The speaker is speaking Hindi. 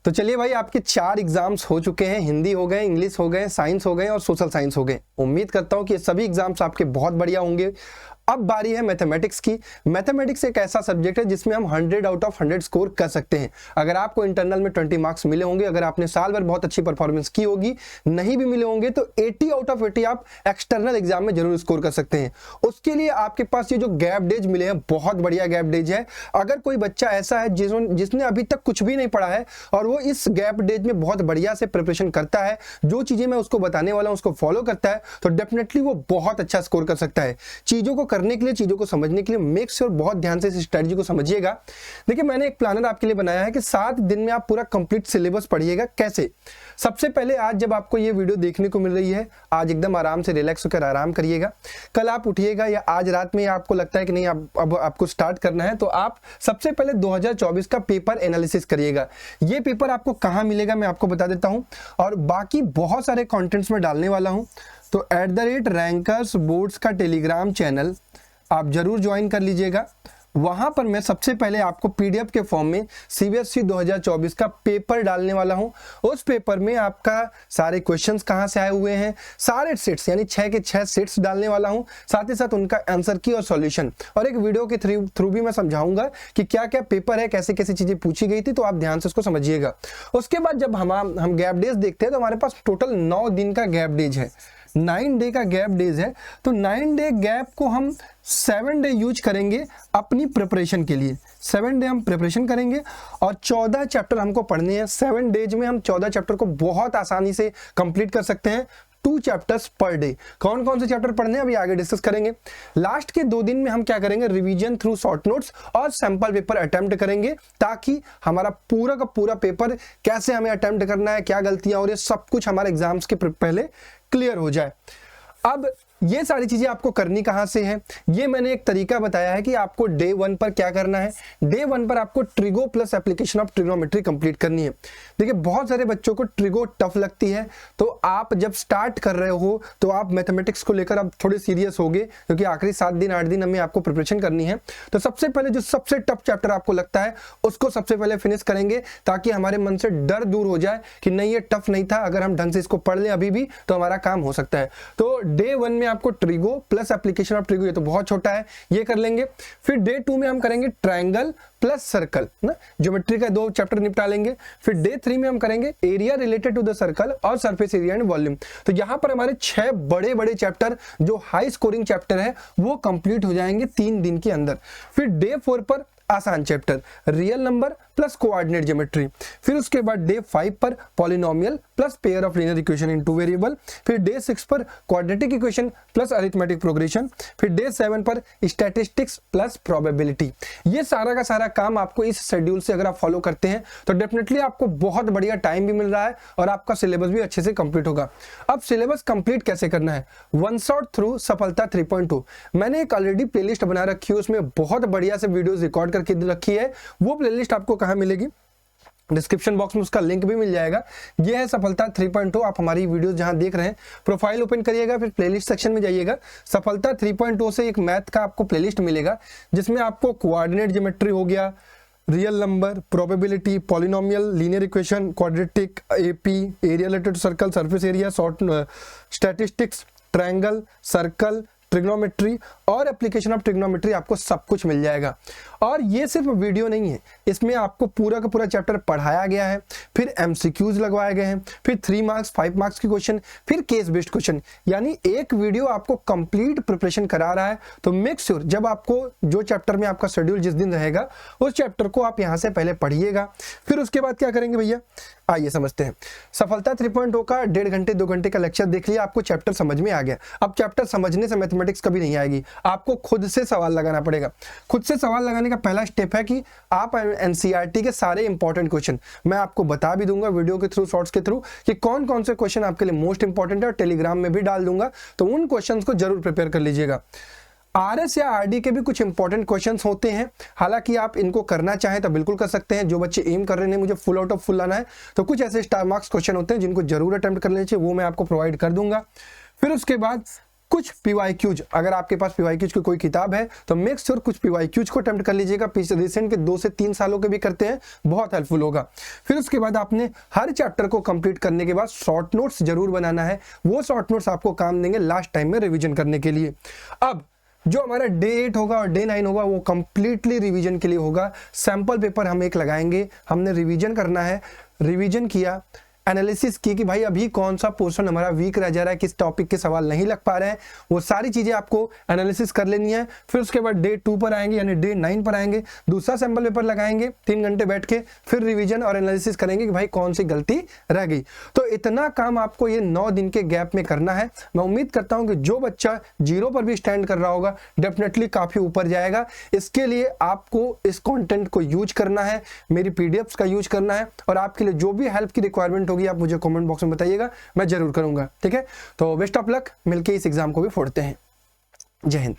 तो चलिए भाई, आपके 4 एग्जाम्स हो चुके हैं। हिंदी हो गए, इंग्लिश हो गए, साइंस हो गए और सोशल साइंस हो गए। उम्मीद करता हूं कि ये सभी एग्जाम्स आपके बहुत बढ़िया होंगे। अब बारी है मैथमेटिक्स की। मैथमेटिक्स एक ऐसा सब्जेक्ट है जिसमें हम 100 आउट ऑफ 100 स्कोर कर सकते हैं। अगर आपको इंटरनल में 20 मार्क्स मिले होंगे, अगर आपने साल भर बहुत अच्छी परफॉर्मेंस की होगी, नहीं भी मिले होंगे तो 80 आउट ऑफ 80 आप एक्सटर्नल एग्जाम में जरूर स्कोर कर सकते हैं। उसके लिए आपके पास ये जो गैप डेज मिले हैं, बहुत बढ़िया गैप डेज है। अगर कोई बच्चा ऐसा है जिसने अभी तक कुछ भी नहीं पढ़ा है और वो इस गैप डेज में बहुत बढ़िया से प्रिपरेशन करता है, जो चीजें मैं उसको बताने वाला हूं उसको फॉलो करता है, तो डेफिनेटली वो बहुत अच्छा स्कोर कर सकता है। चीजों को करने के लिए, चीजों को समझने के लिए मेक श्योर बहुत ध्यान से इस स्ट्रेटजी को समझिएगा। देखिए, मैंने एक प्लानर आपके लिए बनाया है कि 7 दिन में आप पूरा कंप्लीट सिलेबस पढ़िएगा। कैसे? सबसे पहले आज जब आपको ये वीडियो देखने को मिल रही है, आज एकदम आराम से रिलैक्स होकर आराम करिएगा। कल आप उठिएगा या आज रात में आपको लगता है कि नहीं अब आपको स्टार्ट करना है, तो आप सबसे पहले 2024 का पेपर एनालिसिस करिएगा। ये पेपर आपको कहाँ मिलेगा मैं आपको बता देता हूँ, और बाकी बहुत सारे कॉन्टेंट्स में डालने वाला हूँ। तो @रैंकर्स बोर्ड्स का टेलीग्राम चैनल आप जरूर ज्वाइन कर लीजिएगा। वहां पर मैं सबसे पहले आपको पीडीएफ के फॉर्म में सीबीएसई 2024 का पेपर डालने वाला हूं। उस पेपर में आपका सारे क्वेश्चंस कहां से आए हुए हैं, सारे सेट्स यानी 6 के 6 सेट्स डालने वाला हूं, साथ ही साथ उनका आंसर की और सॉल्यूशन, और एक वीडियो के थ्रू भी मैं समझाऊंगा कि क्या क्या पेपर है, कैसे कैसे चीजें पूछी गई थी, तो आप ध्यान से उसको समझिएगा। उसके बाद जब हम गैप डेज देखते हैं तो हमारे पास टोटल 9 दिन का गैप डेज है, 9 डे का गैप डेज है। तो 9 डे गैप को हम 7 डे यूज करेंगे अपनी प्रिपरेशन के लिए। 7 डे हम प्रिपरेशन करेंगे और 14 चैप्टर हमको पढ़ने हैं। 7 डेज में हम 14 चैप्टर को बहुत आसानी से कंप्लीट कर सकते हैं, 2 चैप्टर्स पर डे। कौन कौन से चैप्टर पढ़ने हैं अभी आगे डिस्कस करेंगे। लास्ट के 2 दिन में हम क्या करेंगे, रिवीजन थ्रू शॉर्ट नोट्स और सैंपल पेपर अटेम्प्ट करेंगे, ताकि हमारा पूरा का पूरा पेपर कैसे हमें अटेम्प्ट करना है, क्या गलतियां हो रही है, सब कुछ हमारे एग्जाम्स के पहले क्लियर हो जाए। अब ये सारी चीजें आपको करनी कहां से है, ये मैंने एक तरीका बताया है कि आपको डे 1 पर क्या करना है। डे 1 पर आपको trigo plus application of trigonometry complete करनी है। देखिए, बहुत सारे बच्चों को ट्रिगो टफ लगती है, तो आप जब स्टार्ट कर रहे हो तो आप मैथमेटिक्स को लेकर आप थोड़े सीरियस होगे, क्योंकि आखिरी 7 दिन 8 दिन हमें आपको प्रिपरेशन करनी है। तो सबसे पहले जो सबसे टफ चैप्टर आपको लगता है उसको सबसे पहले फिनिश करेंगे, ताकि हमारे मन से डर दूर हो जाए कि नहीं ये टफ नहीं था, अगर हम ढंग से इसको पढ़ लें अभी भी तो हमारा काम हो सकता है। तो डे 1 में आपको trigo plus application of trigo, ये तो बहुत छोटा है, ये कर लेंगे। फिर डे 2 में हम करेंगे ट्रायंगल प्लस सर्कल ना, ज्योमेट्री का 2 चैप्टर निपटा लेंगे। फिर डे 3 में हम करेंगे area related to the circle और सरफेस एरिया एंड वॉल्यूम। तो यहां पर हमारे 6 बड़े बड़े चैप्टर जो हाई स्कोरिंग चैप्टर है वो कंप्लीट हो जाएंगे 3 दिन के अंदर। फिर डे 4 पर आसान chapter real number plus coordinate geometry. फिर उसके बाद डे 5 पर polynomial plus pair of linear equation in 2 variable. फिर डे 6 पर quadratic equation plus arithmetic progression. फिर डे 7 पर स्टैटिस्टिक्स प्लस प्रोबेबिलिटी। ये सारा का सारा काम आपको इस शेड्यूल से अगर आप फॉलो करते हैं तो डेफिनेटली आपको बहुत बढ़िया टाइम भी मिल रहा है और आपका सिलेबस भी अच्छे से कंप्लीट होगा। अब सिलेबस कंप्लीट कैसे करना है, वन शॉट थ्रू सफलता 3.2 मैंने एक ऑलरेडी प्लेलिस्ट बना रखी है, उसमें बहुत बढ़िया से वीडियोस रिकॉर्ड करके रखी है। वो प्लेलिस्ट आपको कहां मिलेगी, डिस्क्रिप्शन बॉक्स में उसका लिंक भी मिल जाएगा। ये है सफलता 3.2। आप हमारी वीडियोस जहां देख रहे हैं, प्रोफाइल ओपन करिएगा, फिर प्लेलिस्ट सेक्शन में जाइएगा। सफलता 3.2 से एक मैथ का आपको प्लेलिस्ट मिलेगा, जिसमें आपको कोऑर्डिनेट ज्योमेट्री हो गया, real number, probability, polynomial, linear equation, quadratic, AP, area related circle, surface area, statistics, triangle, circle, trigonometry और एप्लीकेशन ऑफ ट्रिग्नोमेट्री, आपको सब कुछ मिल जाएगा। और ये सिर्फ वीडियो नहीं है, इसमें आपको पूरा का पूरा चैप्टर पढ़ाया गया है, फिर एमसीक्यूज लगवाए गए हैं, फिर 3 मार्क्स 5 मार्क्स के क्वेश्चन, फिर केस बेस्ड क्वेश्चन, यानी एक वीडियो आपको कंप्लीट प्रिपरेशन करा रहा है। तो मेक श्योर जब आपको जो चैप्टर में आपका शेड्यूल जिस दिन रहेगा उस चैप्टर को आप यहां से पहले पढ़िएगा। फिर उसके बाद क्या करेंगे भैया, आइए समझते हैं। सफलता 3.2 का 1.5 घंटे 2 घंटे का लेक्चर देख लिया, आपको चैप्टर समझ में आ गया। अब चैप्टर समझने से मैथमेटिक्स कभी नहीं आएगी, आपको खुद से सवाल लगाना पड़ेगा। खुद से सवाल लगाने का पहला स्टेप है कि आप एनसीईआरटी के सारे इंपॉर्टेंट क्वेश्चन, मैं आपको बता भी दूंगा वीडियो के थ्रू, शॉर्ट्स के थ्रू, कि कौन कौन से क्वेश्चन आपके लिए मोस्ट इंपॉर्टेंट है, और टेलीग्राम में भी डाल दूंगा, तो उन क्वेश्चंस को जरूर प्रिपेयर कर लीजिएगा। आरएस या आरडी के भी कुछ इंपॉर्टेंट क्वेश्चंस होते हैं, हालांकि आप इनको करना चाहें तो बिल्कुल कर सकते हैं। जो बच्चे एम कर रहे हैं मुझे फुल आउट ऑफ फुल लाना है, तो कुछ ऐसे स्टार मार्क्स क्वेश्चन होते हैं जिनको जरूर अटेम्प्ट कर लेना चाहिए, वो मैं आपको प्रोवाइड कर दूंगा। फिर उसके बाद कुछ PYQs, अगर आपके पास PYQs की कोई किताब है तो मेक श्योर कुछ PYQs को अटेम्प्ट कर लीजिएगा। पीछे रिसेंट के 2 से 3 सालों के भी करते हैं, बहुत हेल्पफुल होगा। फिर उसके बाद आपने हर चैप्टर को कंप्लीट करने के बाद शॉर्ट नोट्स जरूर बनाना है। वो शॉर्ट नोट्स आपको काम देंगे लास्ट टाइम में रिवीजन करने के लिए। अब जो हमारा डे 8 होगा और डे 9 होगा वो कंप्लीटली रिवीजन के लिए होगा। सैंपल पेपर हम एक लगाएंगे, हमने रिवीजन करना है। रिवीजन किया, एनालिसिस की कि भाई अभी कौन सा पोर्शन हमारा वीक रह जा रहा है, किस टॉपिक के सवाल नहीं लग पा रहे हैं, वो सारी चीजें आपको एनालिसिस कर लेनी है। फिर उसके बाद डे 2 पर आएंगे यानी डे 9 पर आएंगे, दूसरा सैंपल पेपर लगाएंगे 3 घंटे बैठ के, फिर रिवीजन और एनालिसिस करेंगे कि भाई कौन सी गलती रह गई। तो इतना काम आपको ये 9 दिन के गैप में करना है। मैं उम्मीद करता हूं कि जो बच्चा 0 पर भी स्टैंड कर रहा होगा डेफिनेटली काफी ऊपर जाएगा। इसके लिए आपको इस कंटेंट को यूज करना है, मेरी पीडीएफ्स का यूज करना है, और आपके लिए जो भी हेल्प की रिक्वायरमेंट होगी आप मुझे कमेंट बॉक्स में बताइएगा, मैं जरूर करूंगा। ठीक है, तो बेस्ट ऑफ लक, मिलके इस एग्जाम को भी फोड़ते हैं। जय हिंद।